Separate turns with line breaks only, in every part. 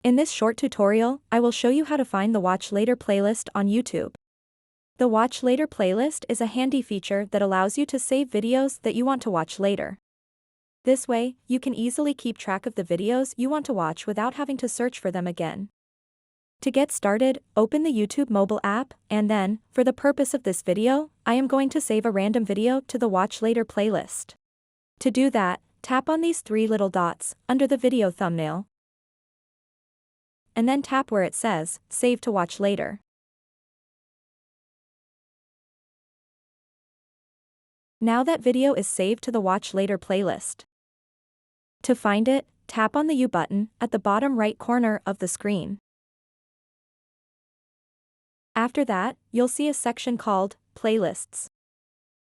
In this short tutorial, I will show you how to find the Watch Later playlist on YouTube. The Watch Later playlist is a handy feature that allows you to save videos that you want to watch later. This way, you can easily keep track of the videos you want to watch without having to search for them again. To get started, open the YouTube mobile app, and then, for the purpose of this video, I am going to save a random video to the Watch Later playlist. To do that, tap on these three little dots under the video thumbnail, and then tap where it says, Save to Watch Later. Now that video is saved to the Watch Later playlist. To find it, tap on the U button at the bottom right corner of the screen. After that, you'll see a section called Playlists.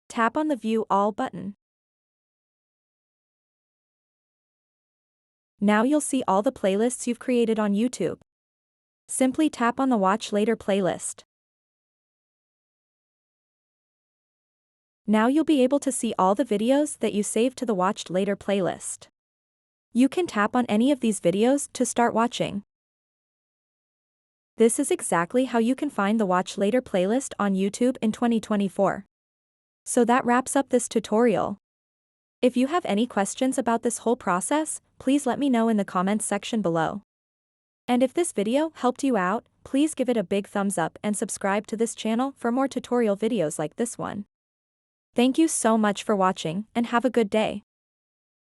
Tap on the View All button. Now you'll see all the playlists you've created on YouTube. Simply tap on the Watch Later playlist. Now you'll be able to see all the videos that you saved to the Watch Later playlist. You can tap on any of these videos to start watching. This is exactly how you can find the Watch Later playlist on YouTube in 2024. So that wraps up this tutorial. If you have any questions about this whole process, please let me know in the comments section below. And if this video helped you out, please give it a big thumbs up and subscribe to this channel for more tutorial videos like this one. Thank you so much for watching and have a good day.